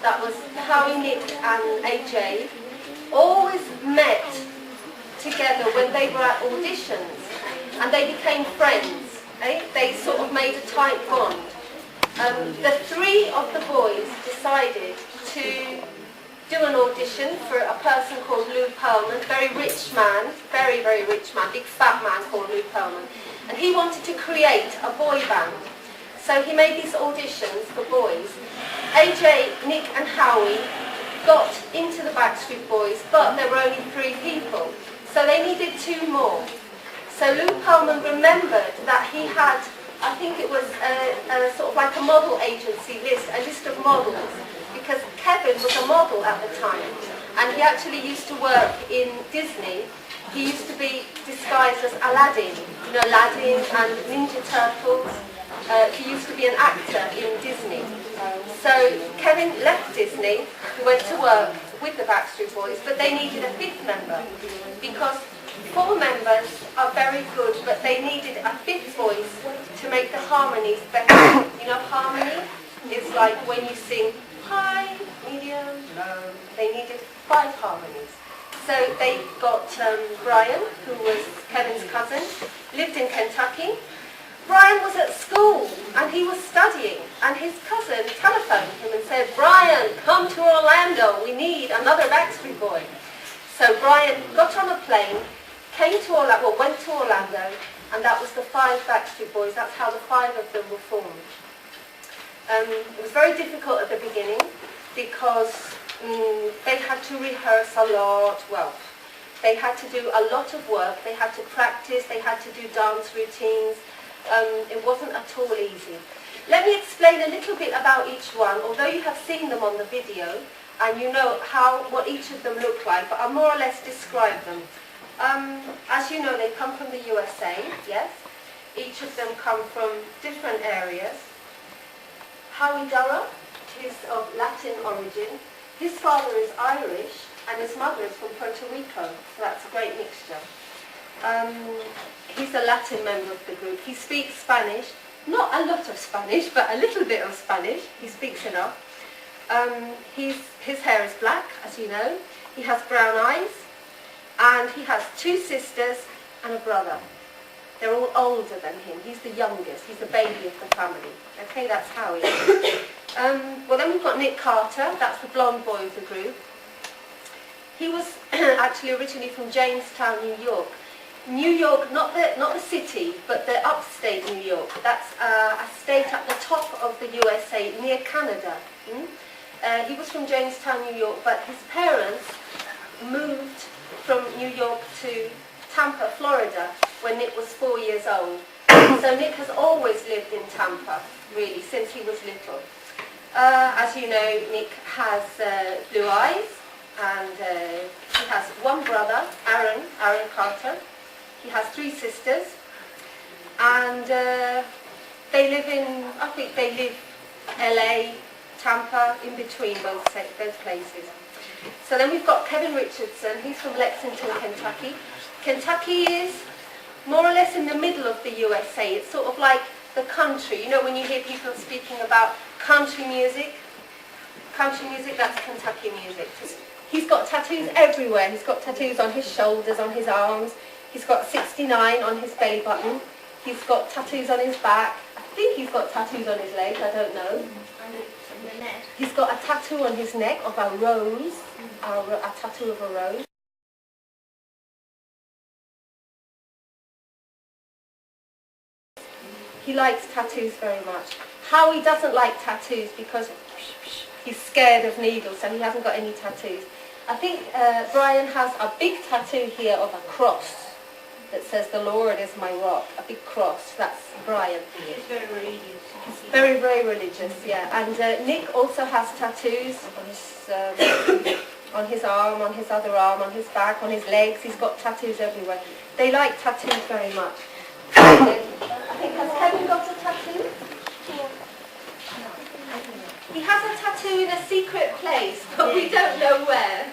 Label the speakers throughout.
Speaker 1: that was Howie, Nick and AJ, always met together when they were at auditions, and they became friends. They sort of made a tight bond. The three of the boys decided to do an audition for a person called Lou Pearlman, very rich man, very, very rich man, big fat man called Lou Pearlman. And he wanted to create a boy band. So he made these auditions for boys. AJ, Nick and Howie got into the Backstreet Boys, but there were only 3 people. So they needed 2 more. So Lou Pearlman remembered that he had, I think it was a sort of like a model agency list, a list of models, because Kevin was a model at the time, and he actually used to work in Disney. He used to be disguised as Aladdin, you know, Aladdin and Ninja Turtles. He used to be an actor in Disney. So Kevin left Disney, went to work with the Backstreet Boys, but they needed a 5th member, because 4 members are very good, but they needed a 5th voice to make the harmonies better. You know, harmony is like when you sing high, medium, low. They needed 5 harmonies. So they got Brian, who was Kevin's cousin, lived in Kentucky. Brian was at school and he was studying, and his cousin telephoned him and said, "Brian, come to Orlando, we need another Backstreet Boy." So Brian got on a plane, came to Orlando, well, went to Orlando, and that was the 5 Backstreet Boys. That's how the 5 of them were formed. It was very difficult at the beginning because they had to rehearse a lot. Well, they had to do a lot of work. They had to practice. They had to do dance routines. It wasn't at all easy. Let me explain a little bit about each one, although you have seen them on the video and you know what each of them look like, but I'll more or less describe them. As you know, they come from the USA, yes? Each of them come from different areas. Howie Durham is of Latin origin. His father is Irish and his mother is from Puerto Rico, so that's a great mixture. He's a Latin member of the group. He speaks Spanish, not a lot of Spanish, but a little bit of Spanish. He speaks enough. His hair is black, as you know. He has brown eyes, and he has 2 sisters and a brother. They're all older than him. He's the youngest. He's the baby of the family. Okay, that's Howie. Well, then we've got Nick Carter. That's the blonde boy of the group. He was actually originally from Jamestown, New York. New York, not the city, but the upstate New York. That's a state at the top of the USA, near Canada. He was from Jamestown, New York, but his parents moved from New York to Tampa, Florida, when Nick was 4 years old. So Nick has always lived in Tampa, really, since he was little. As you know, Nick has blue eyes, and he has 1 brother, Aaron Carter. He has 3 sisters, and they live in, I think they live LA, Tampa, in between both places. So then we've got Kevin Richardson. He's from Lexington, Kentucky. Kentucky is more or less in the middle of the USA. It's sort of like the country. You know, when you hear people speaking about country music, that's Kentucky music. He's got tattoos everywhere. He's got tattoos on his shoulders, on his arms. He's got 69 on his belly button. He's got tattoos on his back. I think he's got tattoos on his legs, I don't know. He's got a tattoo on his neck of a rose, a tattoo of a rose. He likes tattoos very much. Howie doesn't like tattoos because he's scared of needles, so he hasn't got any tattoos. I think Brian has a big tattoo here of a cross that says, "The Lord is my rock," a big cross. That's Brian.
Speaker 2: He's very religious.
Speaker 1: He's very, very religious, yeah. And Nick also has tattoos on his arm, on his other arm, on his back, on his legs. He's got tattoos everywhere. They like tattoos very much. I think, has Kevin got a tattoo? He has a tattoo in a secret place, but we don't know where.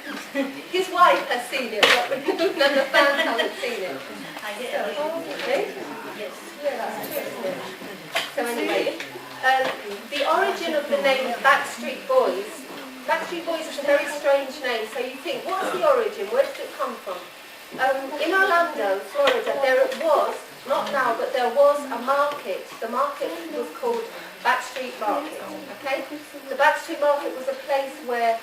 Speaker 1: His wife has seen it, but none of the fans haven't seen it. Okay?
Speaker 2: Yes.
Speaker 1: Yeah, that's true, isn't it? So anyway, the origin of the name Backstreet Boys Backstreet Boys is a very strange name, so you think, what's the origin? Where does it come from? In Orlando, Florida, there was, not now, but there was a market. The market was called Backstreet Market, okay? The Backstreet Market was a place where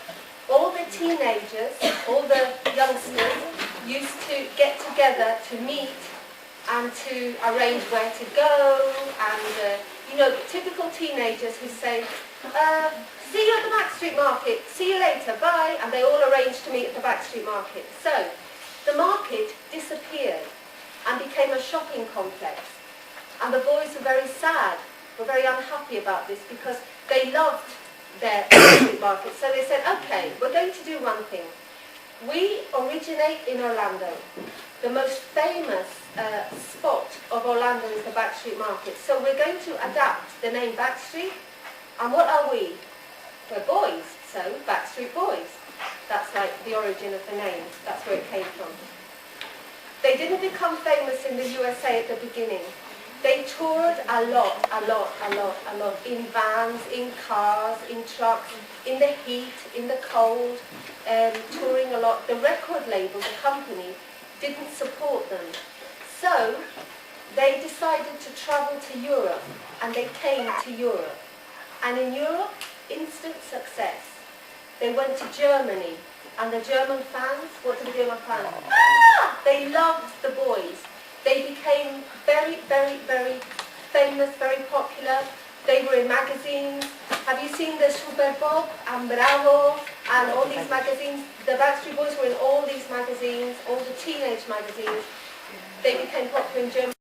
Speaker 1: all the teenagers, all the youngsters, used to get together to meet and to arrange where to go, and, you know, typical teenagers who say, see you at the Backstreet Market, see you later, bye, and they all arranged to meet at the Backstreet Market. So, the market disappeared and became a shopping complex, and the boys were very sad, were very unhappy about this because they loved their Backstreet Market. So they said, okay, we're going to do one thing. We originate in Orlando. The most famous spot of Orlando is the Backstreet Market. So we're going to adapt the name Backstreet. And what are we? We're boys, so Backstreet Boys. That's like the origin of the name. That's where it came from. They didn't become famous in the USA at the beginning. They toured a lot, in vans, in cars, in trucks, in the heat, in the cold, touring a lot. The record label, the company, didn't support them. So they decided to travel to Europe, and they came to Europe. And in Europe, instant success. They went to Germany, and the German fans, what did the German fans? They loved the boys. They became very, very, very famous, very popular. They were in magazines. Have you seen the Super Bob and Bravo and all these magazines? The Backstreet Boys were in all these magazines, all the teenage magazines. They became popular in Germany.